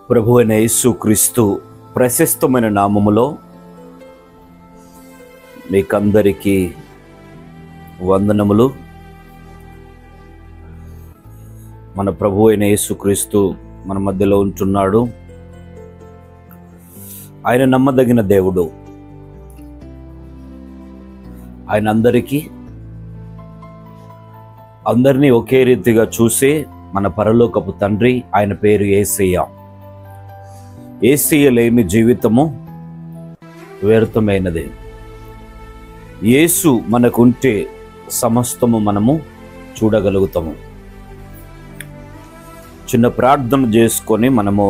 ప్రభువైన యేసుక్రీస్తు ప్రశస్తమైన నామములో మీకందరికీ వందనములు. మన ప్రభువైన యేసుక్రీస్తు మన మధ్యలో ఉంటున్నాడు. ఆయన నమ్మదగిన దేవుడు. ఆయన అందరినీ ఒకే రీతిగా చూసే మన పరలోకపు తండ్రి. ఆయన పేరు యేసయ్య. యేసయ్య లేని జీవితము వ్యర్థమైనది. యేసు మనకుంటే సమస్తము మనము చూడగలుగుతాము. చిన్న ప్రార్థన చేసుకొని మనము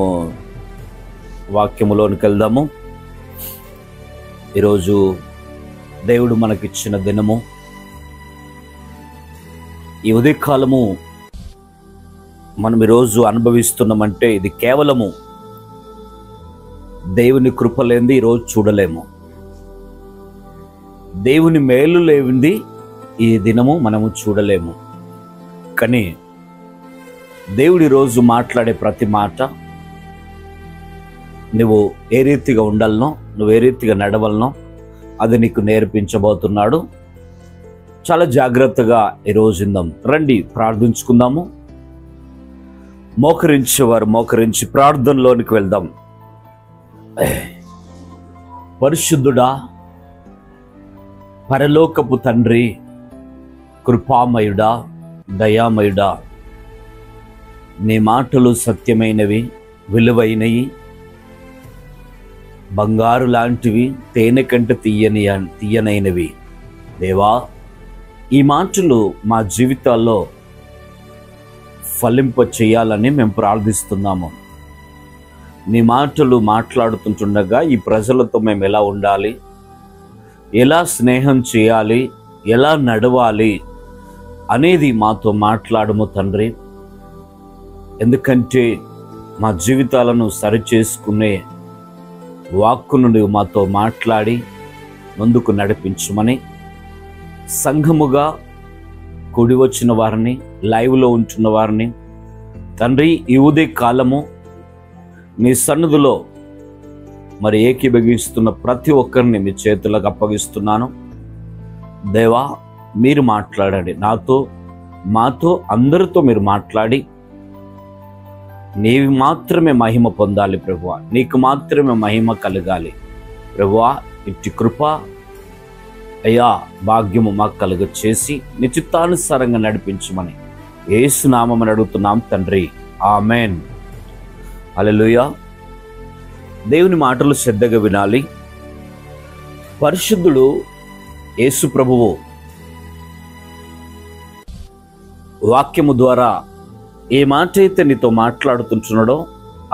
వాక్యములోనికి వెళ్దాము. ఈరోజు దేవుడు మనకిచ్చిన దినము. ఈ ఉదయకాలము మనం ఈరోజు అనుభవిస్తున్నామంటే ఇది కేవలము దేవుని కృప లేనిది ఈరోజు చూడలేము. దేవుని మేలు లేనిది ఈ దినము మనము చూడలేము. కానీ దేవుడు ఈరోజు మాట్లాడే ప్రతి మాట నువ్వు ఏ రీతిగా ఉండాలనో, నువ్వు ఏ రీతిగా నడవలనో అది నీకు నేర్పించబోతున్నాడు. చాలా జాగ్రత్తగా ఈరోజు ఇందాం. రండి ప్రార్థించుకుందాము. మోకరించేవారు మోకరించి ప్రార్థనలోనికి వెళ్దాం. పరిశుద్ధుడా, పరలోకపు తండ్రి, కృపామయుడా, దయామయుడా, నీ మాటలు సత్యమైనవి, విలువైనవి, బంగారు లాంటివి, తేనె కంటే తీయనైనవి. దేవా, ఈ మాటలు మా జీవితాల్లో ఫలింప చేయాలని మేము ప్రార్థిస్తున్నాము. నీ మాటలు మాట్లాడుతుంటుండగా ఈ ప్రజలతో మేము ఎలా ఉండాలి, ఎలా స్నేహం చేయాలి, ఎలా నడవాలి అనేది మాతో మాట్లాడము తండ్రి. ఎందుకంటే మా జీవితాలను సరిచేసుకునే వాక్కును నువ్వు మాతో మాట్లాడి ముందుకు నడిపించమని, సంఘముగా కూడి వచ్చిన వారిని, లైవ్లో ఉంటున్న వారిని తండ్రి, ఈ ఉదయ కాలము నీ సన్నిధిలో మరి ఏకీభవిస్తున్న ప్రతి ఒక్కరిని మీ చేతులకు అప్పగిస్తున్నాను. దేవా, మీరు మాట్లాడండి. నాతో, మాతో, అందరితో మీరు మాట్లాడి నీవు మాత్రమే మహిమ పొందాలి ప్రభువా. నీకు మాత్రమే మహిమ కలగాలి ప్రభువా. ఇట్టి కృప అయ్యా, భాగ్యము మాకు కలుగ చేసి నీ చిత్తానుసారంగా నడిపించమని యేసు నామమున అడుగుతున్నాం తండ్రి. ఆమేన్. హల్లెలూయా. దేవుని మాటలు శ్రద్ధగా వినాలి. పరిశుద్ధుడు యేసు ప్రభువు వాక్యము ద్వారా ఏ మాట అయితే నీతో మాట్లాడుతుంటున్నాడో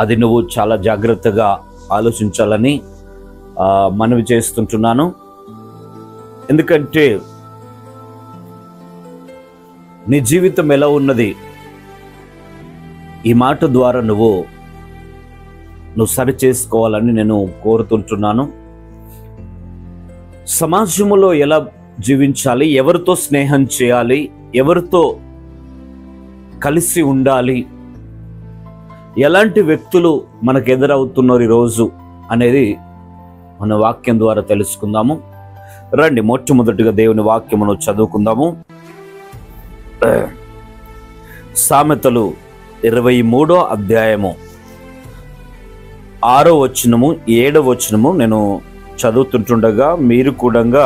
అది నువ్వు చాలా జాగ్రత్తగా ఆలోచించాలని మనవి చేస్తుంటున్నాను. ఎందుకంటే నీ జీవితం ఎలా ఉన్నది ఈ మాట ద్వారా నువ్వు సరి చేసుకోవాలని నేను కోరుతుంటున్నాను. సమాజంలో ఎలా జీవించాలి, ఎవరితో స్నేహం చేయాలి, ఎవరితో కలిసి ఉండాలి, ఎలాంటి వ్యక్తులు మనకు ఎదురవుతున్నారు ఈరోజు అనేది మన వాక్యం ద్వారా తెలుసుకుందాము. రండి మొట్టమొదటిగా దేవుని వాక్యమును చదువుకుందాము. సామెతలు 23వ అధ్యాయము 6వ వచనము 7వ వచనము నేను చదువుతుంటుండగా మీరు కూడా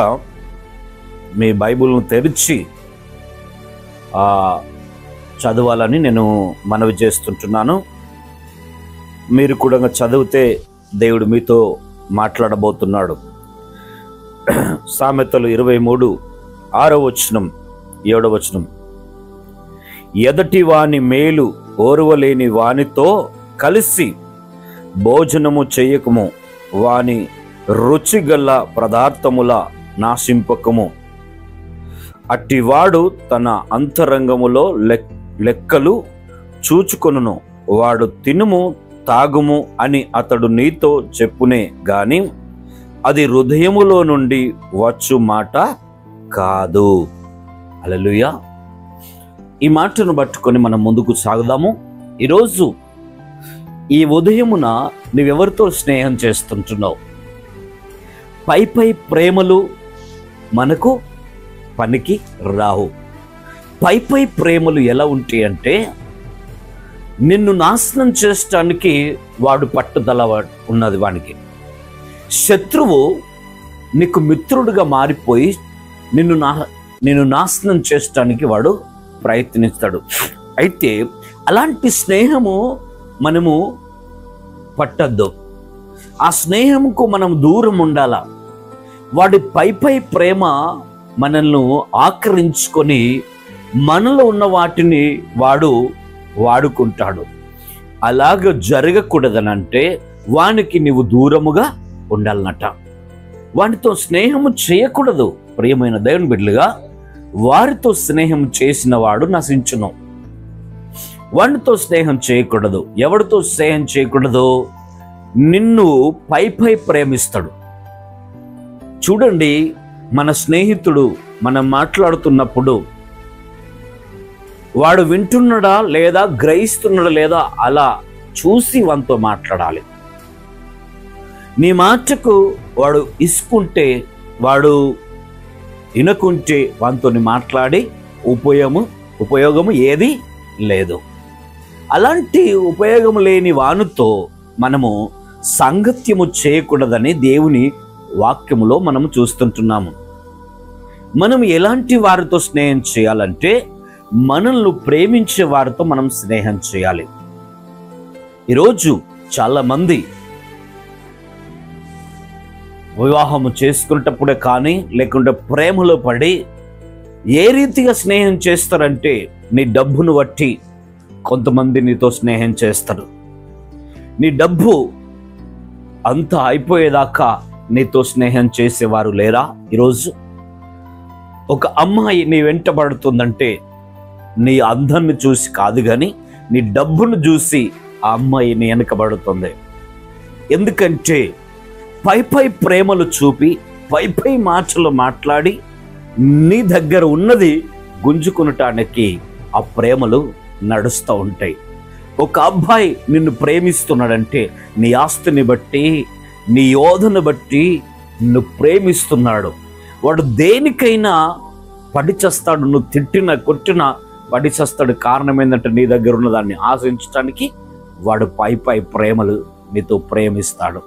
మీ బైబిల్ను తెరిచి చదవాలని నేను మనవి చేస్తుంటున్నాను. మీరు కూడా చదివితే దేవుడు మీతో మాట్లాడబోతున్నాడు. సామెతలు 23 6వ వచనం 7వ వచనం. ఎదటి వాని మేలు ఓర్వలేని వానితో కలిసి భోజనము చేయకము, వాని రుచిగల పదార్థముల నాశింపకము. అట్టివాడు తన అంతరంగములో లెక్కలు చూచుకొనును. వాడు తినుము తాగుము అని అతడు నీతో చెప్పునే గాని అది హృదయములో నుండి వచ్చు మాట కాదు. హల్లెలూయా. ఈ మాటను పట్టుకొని మనం ముందుకు సాగుదాము. ఈరోజు ఈ ఉదయమున నువ్వెవరితో స్నేహం చేస్తుంటున్నావు? పై పై ప్రేమలు మనకు పనికి రావు. పై పై ప్రేమలు ఎలా ఉంటాయి అంటే, నిన్ను నాశనం చేయడానికి వాడు పట్టుదల ఉన్నది వానికి. శత్రువు నీకు మిత్రుడుగా మారిపోయి నిన్ను నాశనం చేయడానికి వాడు ప్రయత్నిస్తాడు. అయితే అలాంటి స్నేహము మనము పట్టద్దు. ఆ స్నేహంకు మనం దూరం ఉండాల. వాడి పై పై ప్రేమ మనల్ని ఆకరించుకొని మనలో ఉన్న వాటిని వాడు వాడుకుంటాడు. అలాగ జరగకూడదనంటే వానికి నీవు దూరముగా ఉండాలన్నట. వానితో స్నేహము చేయకూడదు. ప్రియమైన దేవుని బిడ్డలుగా, వారితో స్నేహం చేసిన వాడు నశించును. వాడితో స్నేహం చేయకూడదు. ఎవరితో స్నేహం చేయకూడదు? నిన్ను పై పై ప్రేమిస్తాడు. చూడండి, మన స్నేహితుడు మనం మాట్లాడుతున్నప్పుడు వాడు వింటున్నాడా లేదా, గ్రహిస్తున్నాడా లేదా, అలా చూసి వానితో మాట్లాడాలి. నీ మాటకు వాడు ఇసుకుంటే, వాడు వినకుంటే వానితో మాట్లాడి ఉపయోగము ఏది లేదు. అలాంటి ఉపయోగం లేని వానితో మనము సాంగత్యము చేయకూడదని దేవుని వాక్యములో మనము చూస్తుంటున్నాము. మనం ఎలాంటి వారితో స్నేహం చేయాలంటే, మనల్ని ప్రేమించే వారితో మనం స్నేహం చేయాలి. ఈరోజు చాలా మంది వివాహము చేసుకునేటప్పుడే కానీ, లేకుంటే ప్రేమలో పడి ఏ రీతిగా స్నేహం చేస్తారంటే, నీ డబ్బును బట్టి కొంతమంది నీతో స్నేహం చేస్తారు. నీ డబ్బు అంతా అయిపోయేదాకా నీతో స్నేహం చేసేవారు లేరా? ఈరోజు ఒక అమ్మాయి నీ వెంటబడుతుందంటే నీ అందాన్ని చూసి కాదు, కానీ నీ డబ్బును చూసి ఆ అమ్మాయి నీ వెనకబడుతుంది. ఎందుకంటే పై పై ప్రేమలు చూపి, పై పై మాటలు మాట్లాడి నీ దగ్గర ఉన్నది గుంజుకునటానికి ఆ ప్రేమలు నడుస్తూ ఉంటాయి. ఒక అబ్బాయి నిన్ను ప్రేమిస్తున్నాడంటే నీ ఆస్తిని బట్టి, నీ యోధను బట్టి నిన్ను ప్రేమిస్తున్నాడు. వాడు దేనికైనా పడిచేస్తాడు. నువ్వు తిట్టినా కొట్టినా పడిచేస్తాడు. కారణం ఏంటంటే, నీ దగ్గర ఉన్న దాన్ని ఆశించడానికి వాడు పై పై ప్రేమలు నీతో ప్రేమిస్తాడు.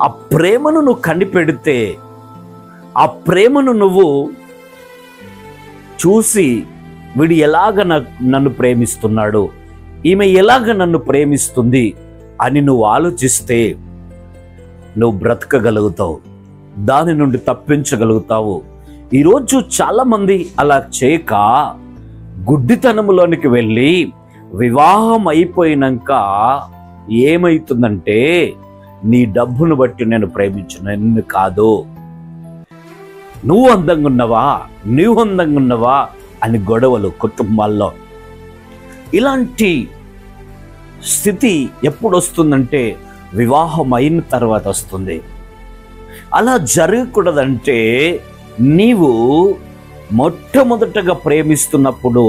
ఆ ప్రేమను నువ్వు కనిపెడితే, ఆ ప్రేమను నువ్వు చూసి, వీడు ఎలాగ నన్ను ప్రేమిస్తున్నాడు, ఈమె ఎలాగ నన్ను ప్రేమిస్తుంది అని నువ్వు ఆలోచిస్తే నువ్వు బ్రతకగలుగుతావు. దాని నుండి తప్పించగలుగుతావు. ఈరోజు చాలా మంది అలా చేయక గుడ్డితనములోనికి వెళ్ళి వివాహం అయిపోయినాక ఏమైతుందంటే, నీ డబ్బును బట్టి నేను ప్రేమించిన నిన్ను కాదు, నువ్వు అందంగా ఉన్నవా అని గొడవలు కుటుంబాల్లో. ఇలాంటి స్థితి ఎప్పుడు వస్తుందంటే, వివాహం అయిన తర్వాత వస్తుంది. అలా జరగకూడదంటే, నీవు మొట్టమొదటగా ప్రేమిస్తున్నప్పుడు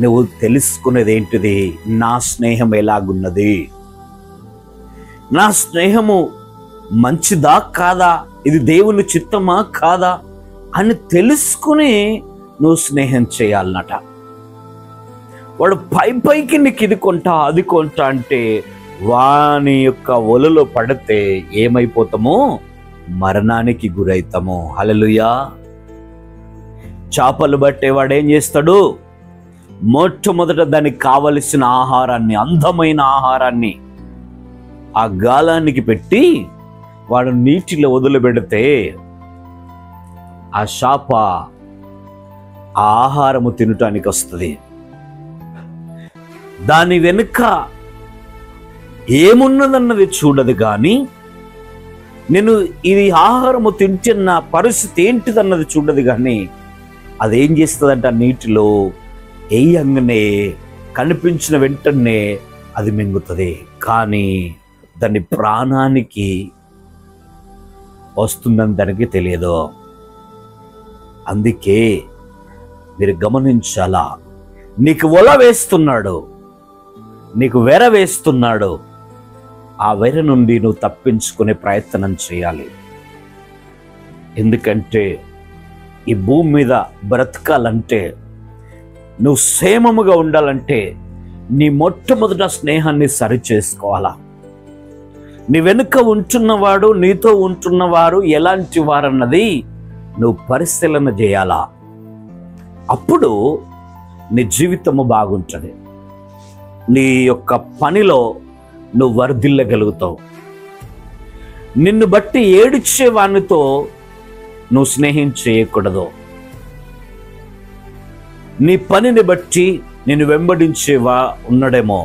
నువ్వు తెలుసుకునేది ఏంటిది? నా స్నేహం ఎలాగున్నది, నా స్నేహము మంచిదా కాదా, ఇది దేవుని చిత్తమా కాదా అని తెలుసుకుని నువ్వు స్నేహం చేయాలన్నట. వాడు పై పైకి నీకు ఇది కొంటా అది కొంటా అంటే, వాని యొక్క ఒలలో పడితే ఏమైపోతామో, మరణానికి గురైతాము. హల్లెలూయా. చేపలు పట్టేవాడు ఏం చేస్తాడు? మొట్టమొదట దానికి కావలసిన ఆహారాన్ని, అందమైన ఆహారాన్ని ఆ గాలానికి పెట్టి వాడు నీటిలో వదిలిపెడితే ఆ చేప ఆ ఆహారము తినటానికి వస్తుంది. దాని వెనుక ఏమున్నదన్నది చూడదు, కానీ నేను ఇది ఆహారము తింటున్న పరిస్థితి ఏంటిదన్నది చూడదు. కానీ అదేం చేస్తుందంట, నీటిలో వేయంగానే కనిపించిన వెంటనే అది మింగుతుంది. కానీ దాని ప్రాణానికి వస్తుందని దానికి తెలియదు. అందుకే మీరు గమనించాలా, నీకు వల వేస్తున్నాడు, నీకు వెర వేస్తున్నాడు, ఆ వైర నుండి నువ్వు తప్పించుకునే ప్రయత్నం చేయాలి. ఎందుకంటే ఈ భూమి మీద బ్రతకాలంటే, నువ్వు క్షేమముగా ఉండాలంటే నీ మొట్టమొదట స్నేహాన్ని సరిచేసుకోవాలా. నీ వెనుక ఉంటున్నవాడు, నీతో ఉంటున్నవారు ఎలాంటి వారన్నది నువ్వు పరిశీలన చేయాలా. అప్పుడు నీ జీవితము బాగుంటుంది. నీ యొక్క పనిలో నువ్వు వర్ధిల్లగలుగుతావు. నిన్ను బట్టి ఏడిచే వానితో నువ్వు స్నేహం చేయకూడదు. నీ పనిని బట్టి నిన్ను వెంబడిస్తున్నాడేమో,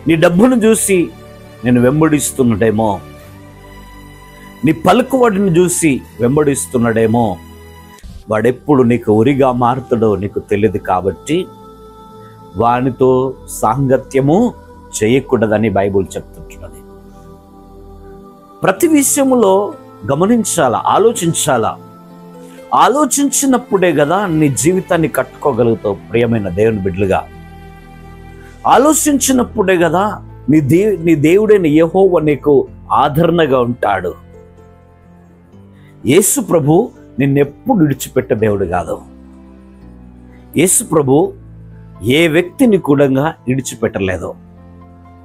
నీ డబ్బును చూసి నేను వెంబడిస్తున్నాడేమో, నీ పలుకువాడిని చూసి వెంబడిస్తున్నాడేమో, వాడెప్పుడు నీకు ఉరిగా మారుతాడో నీకు తెలియదు. కాబట్టి వానితో సాంగత్యము చేయకూడదని బైబుల్ చెప్తుంటున్నది. ప్రతి విషయంలో గమనించాలా, ఆలోచించాలా. ఆలోచించినప్పుడే కదా నీ జీవితాన్ని కట్టుకోగలుగుతావు. ప్రియమైన దేవుని బిడ్డలుగా ఆలోచించినప్పుడే కదా నీ దేవుడైన యెహోవా నీకు ఆదరణగా ఉంటాడు. యేసు ప్రభు నిన్నెప్పుడు విడిచిపెట్టే దేవుడు కాదు. యేసు ప్రభు ఏ వ్యక్తిని కూడా విడిచిపెట్టలేదు.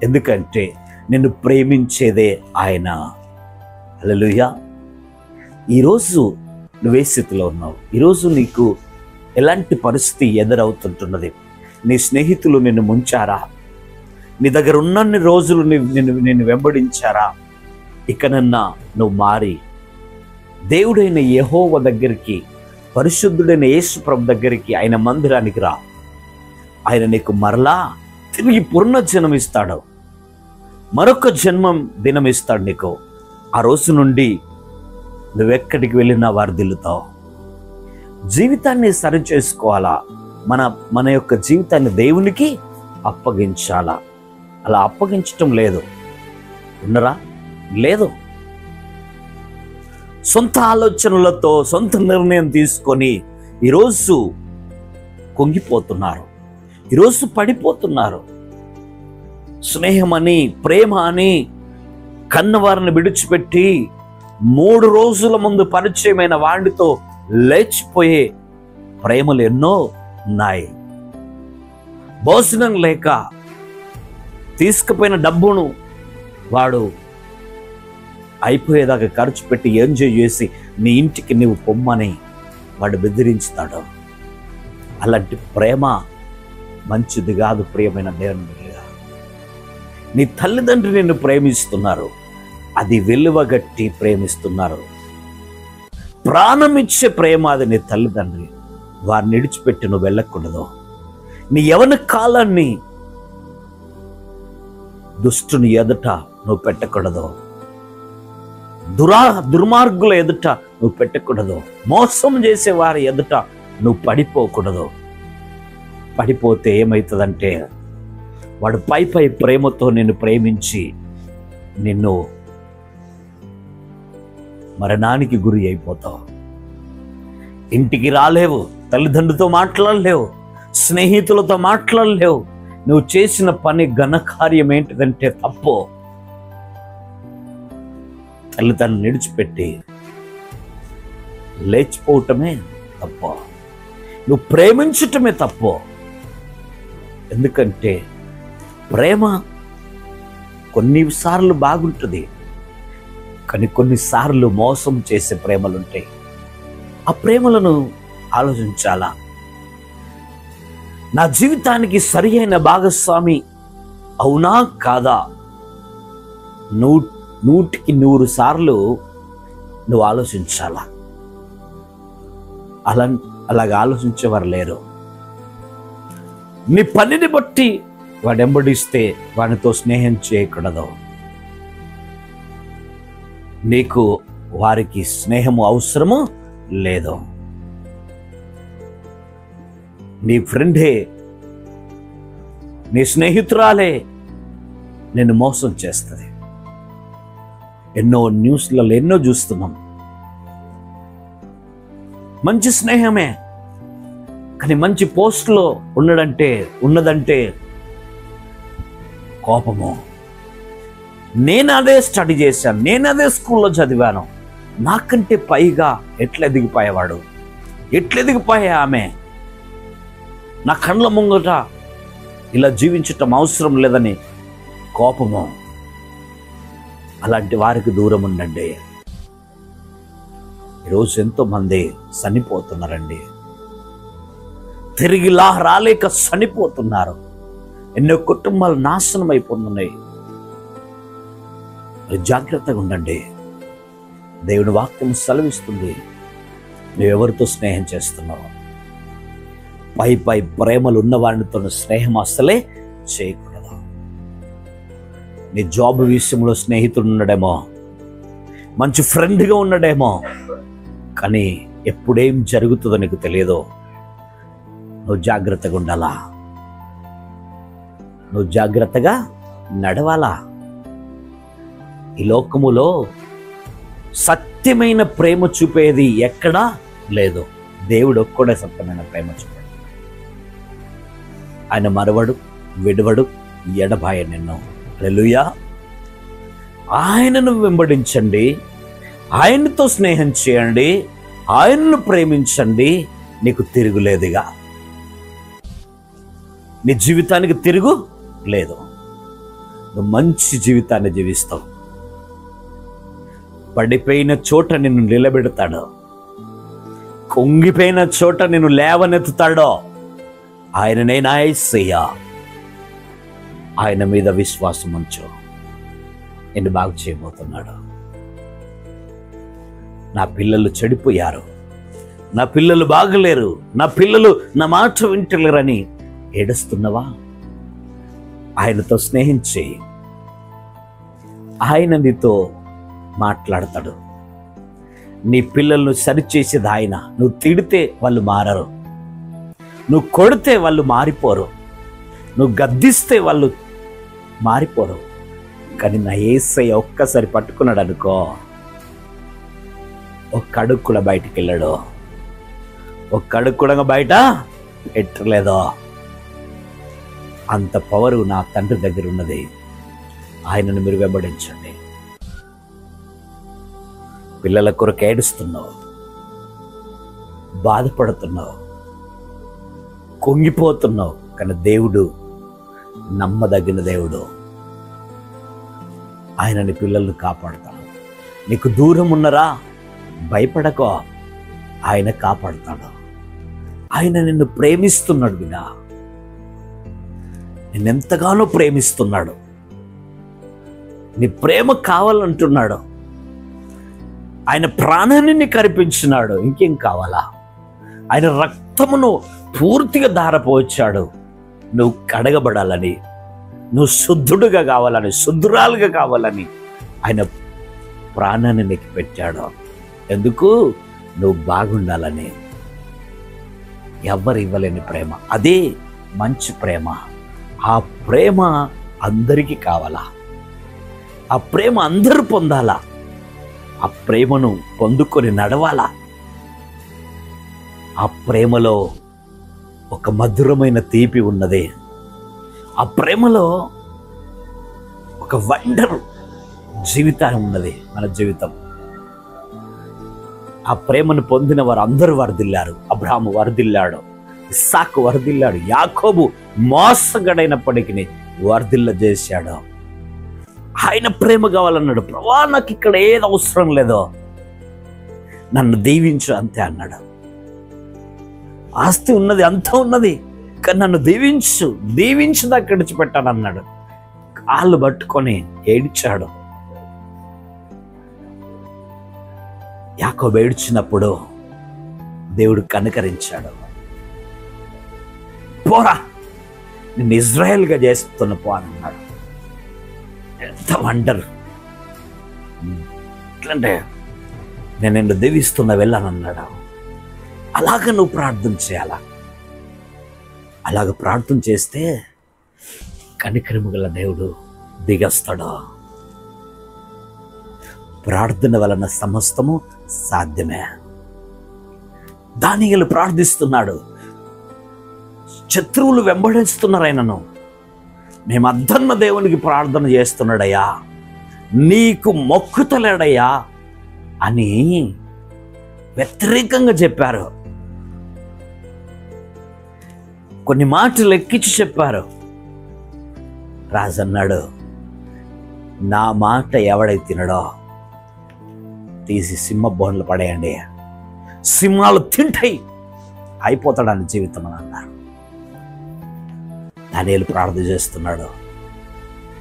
ఎందుకంటే నిన్ను ప్రేమించేదే ఆయన. హల్లెలూయా. ఈరోజు నువ్వే స్థితిలో ఉన్నావు? ఈరోజు నీకు ఎలాంటి పరిస్థితి ఎదురవుతుంటున్నది? నీ స్నేహితులు నిన్ను ముంచారా? నీ దగ్గర ఉన్నన్ని రోజులు నిన్ను వెంబడించారా? ఇకనన్నా నువ్వు మారి దేవుడైన యెహోవా దగ్గరికి, పరిశుద్ధుడైన యేసు ప్రభు దగ్గరికి, ఆయన మందిరానికి రా. ఆయన నీకు మరలా తిరిగి పునర్జన్మ ఇస్తాడు. మరొక జన్మం దినం ఇస్తాడు నీకు. ఆ రోజు నుండి నువ్వెక్కడికి వెళ్ళినా వర్ధిల్లుతావు. జీవితాన్ని సరి చేసుకోవాలా. మన యొక్క జీవితాన్ని దేవునికి అప్పగించాలా. అలా అప్పగించటం లేదు. ఉన్నరా? లేదు. సొంత ఆలోచనలతో సొంత నిర్ణయం తీసుకొని ఈరోజు కుంగిపోతున్నారు, ఈరోజు పడిపోతున్నారు. స్నేహమని, ప్రేమ అని కన్నవారిని విడిచిపెట్టి 3 రోజుల ముందు పరిచయమైన వాడితో లేచిపోయే ప్రేమలు ఎన్నో ఉన్నాయి. భోజనం లేక తీసుకుపోయిన డబ్బును వాడు అయిపోయేదాకా ఖర్చు పెట్టి ఎంజాయ్ చేసి నీ ఇంటికి నువ్వు పొమ్మని వాడు బెదిరించుతాడు. అలాంటి ప్రేమ మంచిది కాదు. ప్రియమైన దేవుని బిడ్డగా, నీ తల్లిదండ్రులు నిన్ను ప్రేమిస్తున్నారు, అది విలువగట్టి ప్రేమిస్తున్నారు. ప్రాణం ఇచ్చే ప్రేమ అది నీ తల్లిదండ్రి. వారిని విడిచిపెట్టి నువ్వు వెళ్ళకూడదు. నీ యవన కాలాన్ని దుష్టుని ఎదుట నువ్వు పెట్టకూడదు. దుర్మార్గుల ఎదుట నువ్వు పెట్టకూడదు. మోసం చేసే వారి ఎదుట నువ్వు పడిపోకూడదు. పడిపోతే ఏమవుతుందంటే వాడు పై ప్రేమతో నిన్ను ప్రేమించి నిన్ను మరణానికి గురి అయిపోతావు. ఇంటికి రాలేవు, తల్లిదండ్రులతో మాట్లాడలేవు, స్నేహితులతో మాట్లాడలేవు. నువ్వు చేసిన పని ఘనకార్యం ఏంటిదంటే తప్పు. తల్లిదండ్రులు విడిచిపెట్టి లేచిపోవటమే తప్పు. నువ్వు ప్రేమించటమే తప్పు. ఎందుకంటే ప్రేమ కొన్నిసార్లు బాగుంటుంది, కానీ కొన్నిసార్లు మోసం చేసే ప్రేమలు ఉంటాయి. ఆ ప్రేమలను ఆలోచించాలా. నా జీవితానికి సరి అయిన భాగస్వామి అవునా కాదా? 100కి 100 సార్లు నువ్వు ఆలోచించాలా. అలాగా ఆలోచించేవారు లేరు. నీ పనిని బట్టి వాడు వెంబడిస్తే వానితో స్నేహం చేయకూడదు. నీకు వారికి స్నేహము అవసరము లేదు. నీ ఫ్రెండే, నీ స్నేహితురాలే నిన్ను మోసం చేస్తుంది. ఎన్నో న్యూస్లలో ఎన్నో చూస్తున్నాం. మంచి స్నేహమే, కానీ మంచి పోస్ట్లో ఉన్నదంటే కోపము. నేను అదే స్టడీ చేశాను, నేను అదే స్కూల్లో చదివాను, నాకంటే పైగా ఎట్లా ఎదిగిపోయేవాడు, ఎట్లా ఎదిగిపోయా ఆమె, నా కళ్ళ ముంగట ఇలా జీవించటం అవసరం లేదని కోపము. అలాంటి వారికి దూరం ఉండండి. ఈరోజు ఎంతోమంది చనిపోతున్నారండి, తిరిగిలా రాలేక చనిపోతున్నారు. ఎన్నో కుటుంబాలు నాశనం అయిపోతున్నాయి. జాగ్రత్తగా ఉండండి. దేవుని వాక్యం సెలవిస్తుంది, నువ్వెవరితో స్నేహం చేస్తున్నావు? పై పై ప్రేమలు ఉన్నవాడితో స్నేహం అసలే చేయకూడదు. నీ జాబ్ విషయంలో స్నేహితుడు ఉన్నాడేమో, మంచి ఫ్రెండ్గా ఉన్నాడేమో, కానీ ఎప్పుడేం జరుగుతుందో నీకు తెలియదు. నువ్వు జాగ్రత్తగా ఉండాలా, నువ్వు జాగ్రత్తగా నడవాలా. ఈ లోకములో సత్యమైన ప్రేమ చూపేది ఎక్కడా లేదు. దేవుడు ఒక్కడే సత్యమైన ప్రేమ చూపాడు. ఆయన మరవడు, విడవడు, ఎడబాయ నిన్ను. హల్లెలూయా. ఆయనను వెంబడించండి, ఆయనతో స్నేహం చేయండి, ఆయనను ప్రేమించండి. నీకు తిరుగులేదుగా, నీ జీవితానికి తిరుగు లేదు. నువ్వు మంచి జీవితాన్ని జీవిస్తావు. పడిపోయిన చోట నిన్ను నిలబెడతాడు, కుంగిపోయిన చోట నిన్ను లేవనెత్తుతాడో ఆయననే నా యేసయ్య. ఆయన మీద విశ్వాసం ఉంచు, నిన్ను బాగు చేయబోతున్నాడు. నా పిల్లలు చెడిపోయారు, నా పిల్లలు బాగలేరు, నా పిల్లలు నా మాట వింటలేరని ఏడుస్తున్నవా? ఆయనతో స్నేహం చేయి, ఆయన నీతో మాట్లాడతాడు. నీ పిల్లలను సరిచేసేది ఆయన. నువ్వు తిడితే వాళ్ళు మారరు, నువ్వు కొడితే వాళ్ళు మారిపోరు, నువ్వు గద్దిస్తే వాళ్ళు మారిపోరు. కానీ నా యేసయ్య ఒక్కసారి పట్టుకున్నాడు అనుకో, ఒక్క అడుగు కూడా బయటికి వెళ్ళాడు, ఒక్క అడుగు కూడా బయట పెట్టలేదో. అంత పవరు నా తండ్రి దగ్గర ఉన్నది. ఆయనను మీరు వెంబడించండి. పిల్లల కొరకు ఏడుస్తున్నావు, బాధపడుతున్నావు, కుంగిపోతున్నావు, కానీ దేవుడు నమ్మదగిన దేవుడు. ఆయన నీ పిల్లల్ని కాపాడుతాడు. నీకు దూరం ఉన్నరా, భయపడకో, ఆయన కాపాడుతాడు. ఆయన నిన్ను ప్రేమిస్తున్నాడు బిడ్డా, నిన్నెంతగానో ప్రేమిస్తున్నాడు. నీ ప్రేమ కావాలంటున్నాడు. ఆయన ప్రాణాన్ని నీకు అర్పించినాడు. ఇంకేం కావాలా? ఆయన రక్తమును పూర్తిగా ధారపోచ్చాడు. నువ్వు కడగబడాలని, నువ్వు శుద్ధుడుగా కావాలని, శుద్ధురాలుగా కావాలని ఆయన ప్రాణాన్ని నీకు పెట్టాడు. ఎందుకు? నువ్వు బాగుండాలని. ఎవ్వరు ఇవ్వలేని ప్రేమ, అదే మంచి ప్రేమ. ఆ ప్రేమ అందరికీ కావాలా, ఆ ప్రేమ అందరూ పొందాలా, ఆ ప్రేమను పొందుకొని నడవాలా. ఆ ప్రేమలో ఒక మధురమైన తీపి ఉన్నది. ఆ ప్రేమలో ఒక వండర్ జీవితం ఉన్నది. మన జీవితం ఆ ప్రేమను పొందిన వారు అందరూ వరదిల్లారు. అబ్రహాము వరదిల్లాడు, ఇస్సాకు వరదిల్లాడు, యాకోబు మోసగడైనప్పటికీ వర్ధిల్ల చేశాడు. ఆయన ప్రేమ కావాలన్నాడు. ప్రభా, నాకు ఇక్కడ ఏది అవసరం లేదో నన్ను దీవించు అంతే అన్నాడు. ఆస్తి ఉన్నది, అంతా ఉన్నది, కానీ నన్ను దీవించు దాకా విడిచిపెట్టాను అన్నాడు. కాళ్ళు పట్టుకొని ఏడ్చాడు. యాకోబు ఏడ్చినప్పుడు దేవుడు కనికరించాడు. పోరా, నిన్ను ఇజ్రాయెల్గా చేస్తున్న పో అని అన్నాడు. ఎంత వండర్! ఎట్లంటే నేను నిన్ను దీవిస్తున్నా వెళ్ళానన్నాడు. అలాగ నువ్వు ప్రార్థన చేయాలా. అలాగ ప్రార్థన చేస్తే కనికరము గల దేవుడు దిగస్తాడు. ప్రార్థన వలన సమస్తము సాధ్యమే. దానియేలు ప్రార్థిస్తున్నాడు. శత్రువులు వెంబడిస్తున్నారు ఆయనను, మేమద్దన్న దేవునికి ప్రార్థన చేస్తున్నాడయ్యా, నీకు మొక్కుతలేడయ్యా అని వ్యతిరేకంగా చెప్పారు. కొన్ని మాటలు ఎక్కించి చెప్పారు. రాజు అన్నాడు, నా మాట ఎవడైతే తినడో తీసి సింహ బోన్లు పడేయండి, సింహాలు తింటాయి, అయిపోతాడని జీవితం అని అన్నారు. దానియేలు ప్రార్థన చేస్తున్నాడు,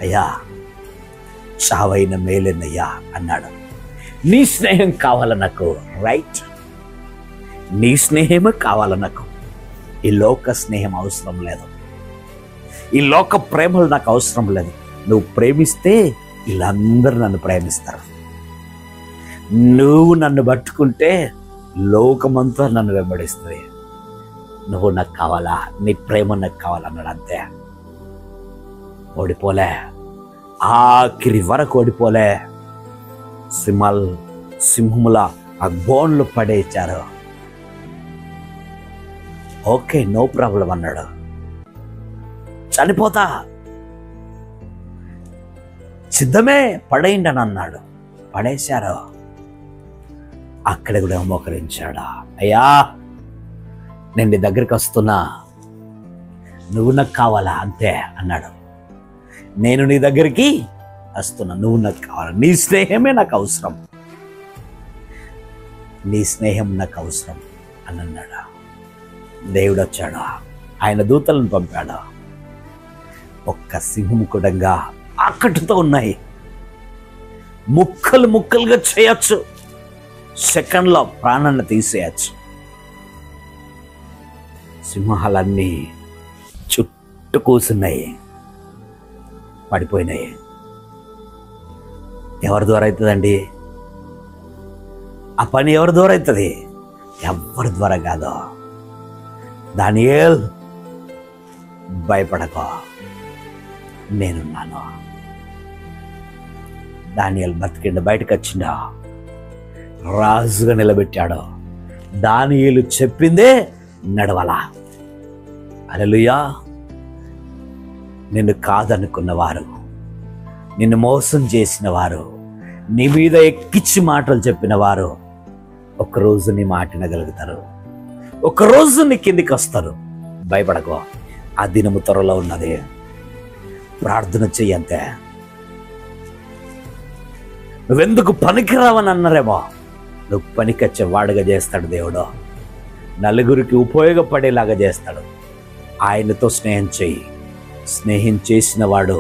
అయ్యా చావైన మేలేనయ్యా అన్నాడు. నీ స్నేహం కావాల నాకు, రైట్, నీ స్నేహమే కావాల నాకు. ఈ లోక స్నేహం అవసరం లేదు, ఈ లోక ప్రేమలు నాకు అవసరం లేదు. నువ్వు ప్రేమిస్తే వీళ్ళందరూ నన్ను ప్రేమిస్తారు. నువ్వు నన్ను పట్టుకుంటే లోకమంతా నన్ను వెంబడిస్తుంది. నువ్వు నాకు కావాలా, నీ ప్రేమ నాకు కావాలన్నాడు. అంతే, ఓడిపోలే, ఆఖరి వరకు ఓడిపోలే. సింహముల ఆ బోన్లు పడేశారు. ఓకే, నో ప్రాబ్లం అన్నాడు. చనిపోతా, సిద్ధమే, పడేయండి అని అన్నాడు. పడేశారు. అక్కడ కూడా మోకరించాడు. అయ్యా నేను నీ దగ్గరికి వస్తున్నా, నువ్వు నాకు కావాలా, అంతే అన్నాడు. నేను నీ దగ్గరికి వస్తున్నా, నువ్వు నాకు కావాలా, నీ స్నేహమే నాకు అవసరం, నీ స్నేహం నాకు అవసరం అని అన్నాడు. దేవుడు వచ్చాడు, ఆయన దూతలను పంపాడు. ఒక్క సింహం కూడంగా ఆకట్టుతో ఉన్నాయి. ముక్కలు ముక్కలుగా చేయొచ్చు, సెకండ్లో ప్రాణాన్ని తీసేయచ్చు. సింహాలన్నీ చుట్టూ కూసున్నాయి, పడిపోయినాయి. ఎవరి ద్వారా అవుతుందండి ఆ పని? ఎవరి ద్వారా అవుతుంది? ఎవరి ద్వారా కాదు. దానియేల్ భయపడకో, నేనున్నాను. దానియేల్ బతికిండు, బయటకు వచ్చిండా, రాజుగా నిలబెట్టాడు. దానియేలు చెప్పిందే నడవలా. హల్లెలూయా. నిన్ను కాదనుకున్నవారు, నిన్ను మోసం చేసిన వారు, నీ మీద ఎక్కిచ్చి మాటలు చెప్పిన వారు ఒకరోజు నీ మాట వినగలుగుతారు, ఒకరోజు నీ కిందికి వస్తారు. భయపడకో, ఆ దినము త్వరలో ఉన్నది. ప్రార్థన చెయ్యంతే. నువ్వెందుకు పనికిరావని అన్నారేమో, నువ్వు పనికొచ్చే వాడుగా చేస్తాడు దేవుడు. నలుగురికి ఉపయోగపడేలాగా చేస్తాడు. ఆయనతో స్నేహం చెయ్యి. స్నేహం చేసిన వాడు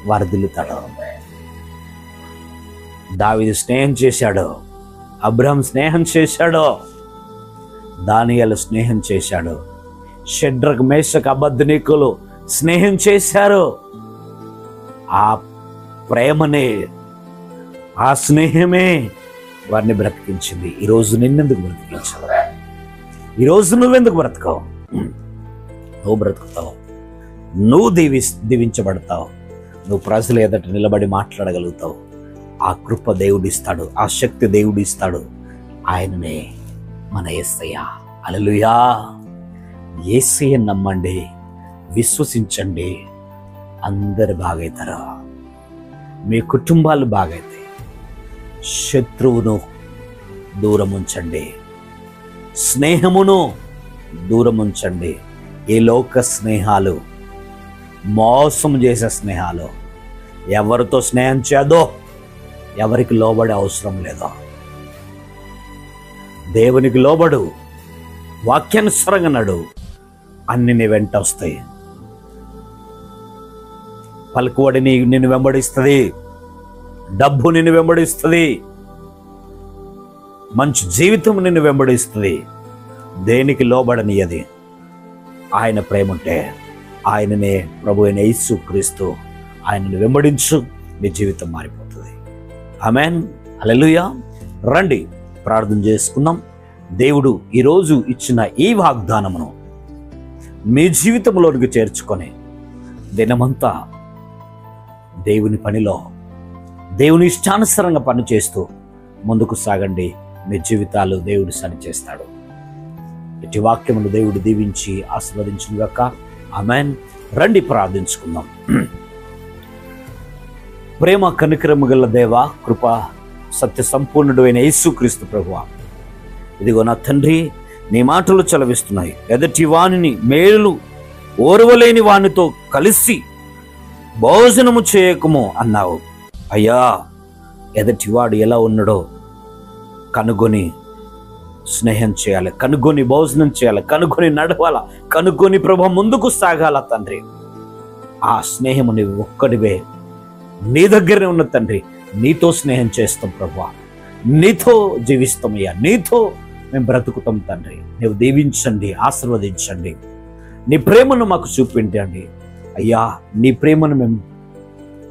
వర్ధిల్లుతాడు. దావీదు స్నేహం చేశాడు, అబ్రహాం స్నేహం చేశాడు, దానియేలు స్నేహం చేశాడు, షడ్రక్ మేషక్ అబేద్నెగోలు స్నేహం చేశారు. ఆ ప్రేమనే, ఆ స్నేహమే వారిని బ్రతికించింది. ఈరోజు నిన్నెందుకు బ్రతికించావు? ఈరోజు నువ్వెందుకు బ్రతకవు? నువ్వు బ్రతుకుతావు, నువ్వు దీవించబడతావు, నువ్వు ప్రజల ఎదుట నిలబడి మాట్లాడగలుగుతావు. ఆ కృప దేవుడిస్తాడు, ఆ శక్తి దేవుడిస్తాడు. ఆయననే మన యేసయ్య. హల్లెలూయా. యేసయ్యను నమ్మండి, విశ్వసించండి, అందరు బాగైతారు. మీ కుటుంబాలు బాగైతాయి. శత్రువును దూరం ఉంచండి, స్నేహమును దూరం ఉంచండి. ఈ లోక స్నేహాలు మోసం చేసే స్నేహాలు. ఎవరితో స్నేహం చేయదో, ఎవరికి లోబడే అవసరం లేదో. దేవునికి లోబడు, వాక్యానుసారంగా నడు, అన్ని నీ వెంట వస్తాయి. పలుకుబడి నిన్ను వెంబడిస్తుంది, డబ్బు నిన్ను వెంబడిస్తుంది, మంచి జీవితం నిన్ను వెంబడిస్తుంది. దేనికి లోబడనియది. ఆయన ప్రేమ ఉంటే ఆయననే ప్రభు అయిన యేసు క్రీస్తు, ఆయనను వెంబడించు, నీ జీవితం మారిపోతుంది. ఆమేన్. హల్లెలూయా. రండి ప్రార్థన చేసుకుందాం. దేవుడు ఈరోజు ఇచ్చిన ఈ వాగ్దానమును మీ జీవితంలోనికి చేర్చుకొని దినమంతా దేవుని పనిలో, దేవుని ఇష్టానుసారంగా పనిచేస్తూ ముందుకు సాగండి. మీ జీవితాలు దేవుడు సరిచేస్తాడు. ఇటు వాక్యమును దేవుడు దీవించి ఆశీర్వదించును గాక. ఆమేన్. రండి ప్రార్థించుకుందాం. ప్రేమ కనికరము గల దేవా, కృపా సత్య సంపూర్ణుడు అయిన యేసుక్రీస్తు ప్రభువా, ఇదిగో నా తండ్రి, నీ మాటలు చలవిస్తున్నాయి. ఎదటి వానిని మేలు ఓర్వలేని వానితో కలిసి భోజనము చేయకము అన్నావు. అయ్యా, ఎదటివాడు ఎలా ఉన్నాడో కనుగొని స్నేహం చేయాలి, కనుగొని భోజనం చేయాలి, కనుగొని నడవాల, కనుగొని ప్రభు ముందుకు సాగాల తండ్రి. ఆ స్నేహము నీవు ఒక్కడివే, నీ దగ్గరనే ఉన్న తండ్రి. నీతో స్నేహం చేస్తాం ప్రభు, నీతో జీవిస్తామయ్యా, నీతో మేము బ్రతుకుతాం తండ్రి. నీవు దీవించండి, ఆశీర్వదించండి, నీ ప్రేమను మాకు చూపించండి అయ్యా. నీ ప్రేమను మేము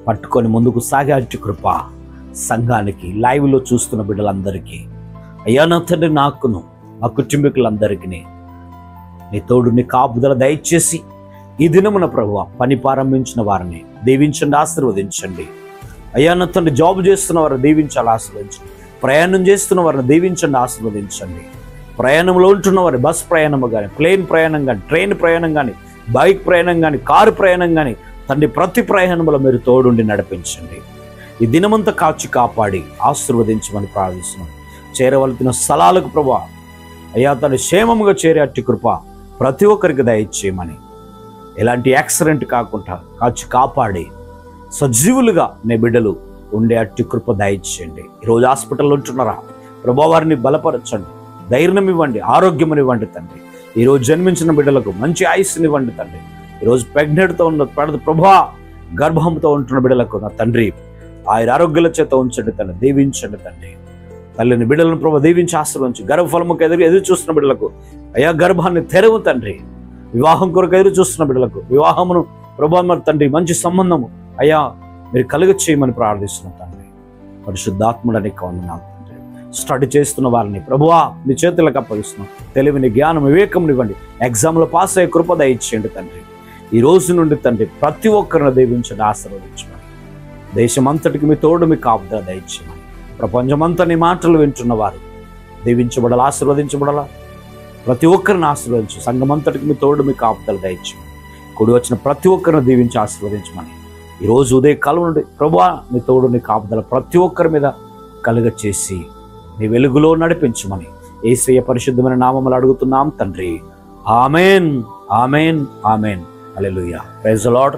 పట్టుకొని ముందుకు సాగే కృప సంఘానికి, లైవ్లో చూస్తున్న బిడ్డలందరికీ అయ్యా నా తండ్రి, నాకును మా కుటుంబీకులందరికీ నీ తోడు, నీ కాపుదల దయచేసి ఈ దినమున ప్రభువా పని ప్రారంభించిన వారిని దీవించండి, ఆశీర్వదించండి అయ్యా నా తండ్రి. జాబ్ చేస్తున్న వారిని దీవించాలి, ఆశీర్వదించండి. ప్రయాణం చేస్తున్న వారిని దీవించండి, ఆశీర్వదించండి. ప్రయాణంలో ఉంటున్న వారి బస్ ప్రయాణం కానీ, ప్లేన్ ప్రయాణం కానీ, ట్రైన్ ప్రయాణం కానీ, బైక్ ప్రయాణం కానీ, కారు ప్రయాణం కానీ తండ్రి, ప్రతి ప్రయాణంలో మీరు తోడుండి నడిపించండి. ఈ దినమంతా కాచి కాపాడి ఆశీర్వదించమని ప్రార్థిస్తున్నాం. చేరవలసిన స్థలాలకు ప్రభువా అయ్యా తను క్షేమముగా చేరే అట్టి కృప ప్రతి ఒక్కరికి దయచేయమని, ఎలాంటి యాక్సిడెంట్ కాకుండా కాచి కాపాడి సజీవులుగా నీ బిడ్డలు ఉండే అట్టి కృప దయచేయండి. ఈరోజు హాస్పిటల్లో ఉంటున్నారా ప్రభువా, వారిని బలపరచండి, ధైర్యం ఇవ్వండి, ఆరోగ్యం ఇవ్వండి తండ్రి. ఈరోజు జన్మించిన బిడ్డలకు మంచి ఆయుస్సునివ్వండి తండ్రి. ఈరోజు ప్రెగ్నెంట్తో ఉన్న ప్రభువా, గర్భంతో ఉంటున్న బిడ్డలకు నా తండ్రి ఆయన ఆరోగ్యాల చేత ఉంచండి తండ్రి, దీవించండి తండ్రి. తల్లిని బిడ్డలను ప్రభు దీవించి ఆశీర్వదించి, గర్భఫలముకు ఎదురు చూస్తున్న బిడ్డలకు అయ్యా గర్భాన్ని తెరవు తండ్రి. వివాహం కొరకు ఎదురు చూస్తున్న బిడ్డలకు వివాహమును ప్రభు మరి తండ్రి మంచి సంబంధము అయ్యా మీరు కలుగ చేయమని ప్రార్థిస్తున్నాం తండ్రి. పరిశుద్ధాత్ముడానికి వందనాలు తండ్రి. స్టడీ చేస్తున్న వారిని ప్రభువా మీ చేతులకు అప్పగిస్తున్నాం. తెలివిని, జ్ఞానం, వివేకం ఇవ్వండి. ఎగ్జామ్లో పాస్ అయ్యే కృప దయచేయండి తండ్రి. ఈ రోజు నుండి తండ్రి ప్రతి ఒక్కరిని దీవించండి, ఆశీర్వదించమని. దేశమంతటికి మీ తోడు, మీ కాపుదల దయచేయమని. ప్రపంచమంతా నీ మాటలు వింటున్న వారు దీవించబడాలి, ఆశీర్వదించబడాలా. ప్రతి ఒక్కరిని ఆశీర్వదించు. సంఘమంతటికి మీ తోడు, మీ కాపుదల దయచేయమని. కూడి వచ్చిన ప్రతి ఒక్కరిని దీవించి ఆశీర్వదించమని ఈరోజు ఉదయకాలం నుండి ప్రభువా నీ తోడు, నీ కాపుదల ప్రతి ఒక్కరి మీద కలుగ చేసి నీ వెలుగులో నడిపించమని యేసయ్య పరిశుద్ధమైన నామములో అడుగుతున్నాం తండ్రి. Amen, amen, amen. Hallelujah. Praise the lord.